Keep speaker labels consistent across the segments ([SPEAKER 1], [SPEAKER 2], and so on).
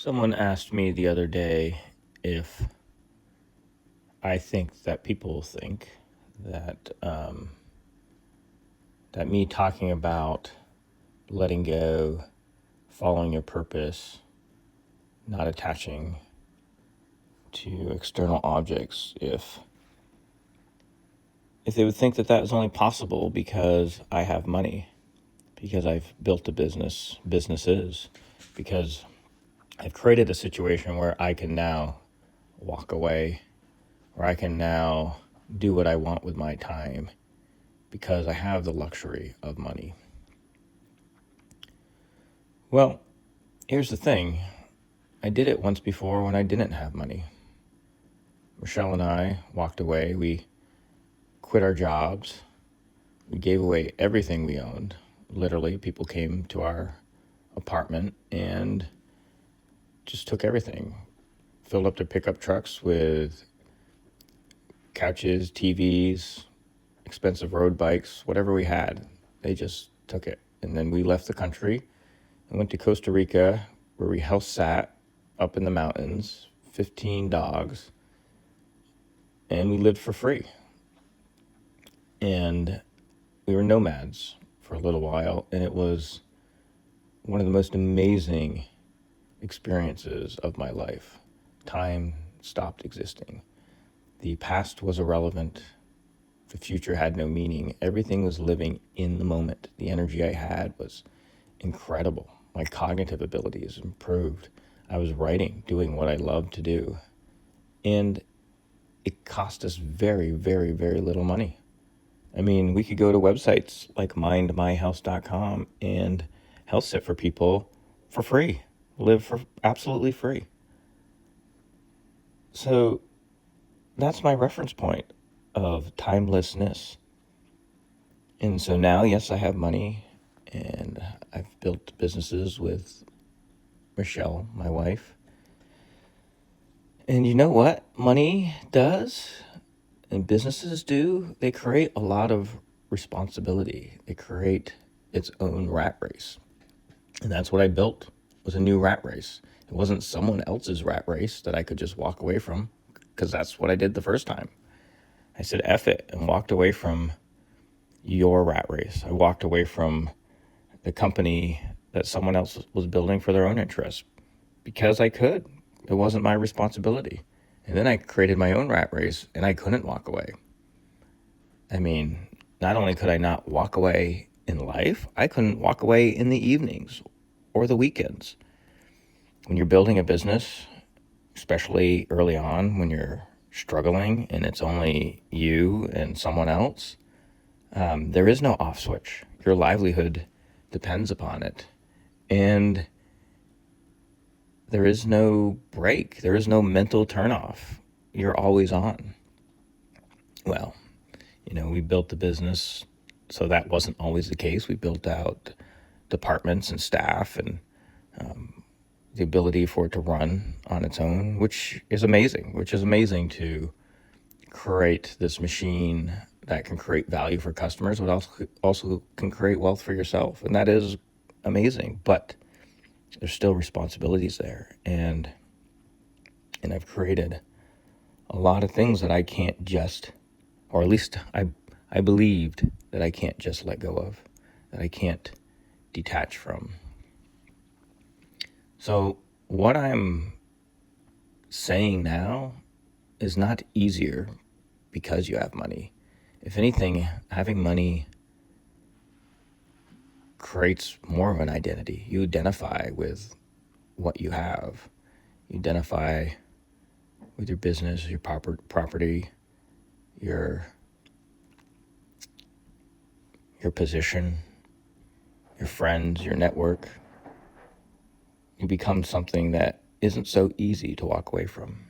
[SPEAKER 1] Someone asked me the other day if I think that people think that that me talking about letting go, following your purpose, not attaching to external objects, if they would think that that is only possible because I have money, because I've built a businesses, because I've created a situation where I can now walk away, where I can now do what I want with my time because I have the luxury of money. Well, here's the thing. I did it once before when I didn't have money. Michelle and I walked away. We quit our jobs. We gave away everything we owned. Literally, people came to our apartment and just took everything. Filled up their pickup trucks with couches, TVs, expensive road bikes, whatever we had. They just took it. And then we left the country and went to Costa Rica, where we house sat up in the mountains, 15 dogs, and we lived for free. And we were nomads for a little while, and it was one of the most amazing experiences of my life. Time stopped existing. The past was irrelevant. The future had no meaning. Everything was living in the moment. The energy I had was incredible. My cognitive abilities improved. I was writing, doing what I loved to do. And it cost us very, very, very little money. I mean, we could go to websites like mindmyhouse.com and house sit for people for free, live for absolutely free. So that's my reference point of timelessness. And so now, yes, I have money and I've built businesses with Michelle, my wife. And you know what money does and businesses do? They create a lot of responsibility. They create its own rat race. And that's what I built, was a new rat race. It wasn't someone else's rat race that I could just walk away from, because that's what I did the first time. I said F it and walked away from your rat race. I walked away from the company that someone else was building for their own interests because I could. It wasn't my responsibility. And then I created my own rat race and I couldn't walk away. I mean, not only could I not walk away in life, I couldn't walk away in the evenings or the weekends. When you're building a business, especially early on when you're struggling and it's only you and someone else, there is no off switch. Your livelihood depends upon it. And there is no break. There is no mental turnoff. You're always on. Well, we built the business, so that wasn't always the case. We built out departments and staff and the ability for it to run on its own, which is amazing to create this machine that can create value for customers, but also can create wealth for yourself. And that is amazing, but there's still responsibilities there. And I've created a lot of things that I can't just, or at least I believed that I can't just let go of, that I can't detach from. So what I'm saying now is not easier because you have money. If anything, having money creates more of an identity. You identify with what you have. You identify with your business, your property, your position, your friends, your network. You become something that isn't so easy to walk away from.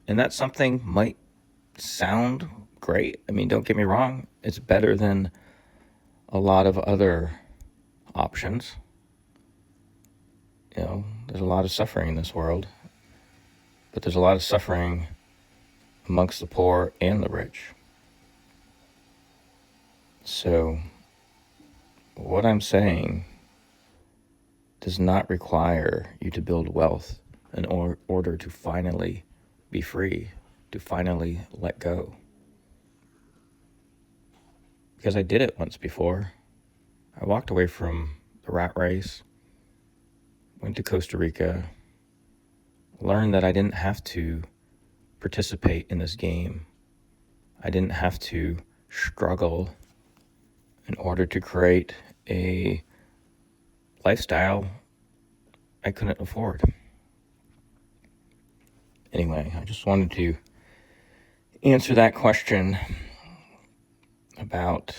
[SPEAKER 1] And that something might sound great. I mean, don't get me wrong. It's better than a lot of other options. There's a lot of suffering in this world, but there's a lot of suffering amongst the poor and the rich. So what I'm saying does not require you to build wealth in order to finally be free, to finally let go. Because I did it once before. I walked away from the rat race, went to Costa Rica, learned that I didn't have to participate in this game. I didn't have to struggle in order to create a lifestyle I couldn't afford. Anyway, I just wanted to answer that question about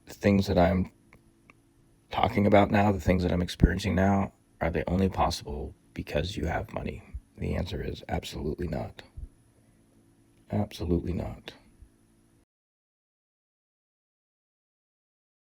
[SPEAKER 1] the things that I'm talking about now, the things that I'm experiencing now. Are they only possible because you have money? The answer is absolutely not. Absolutely not.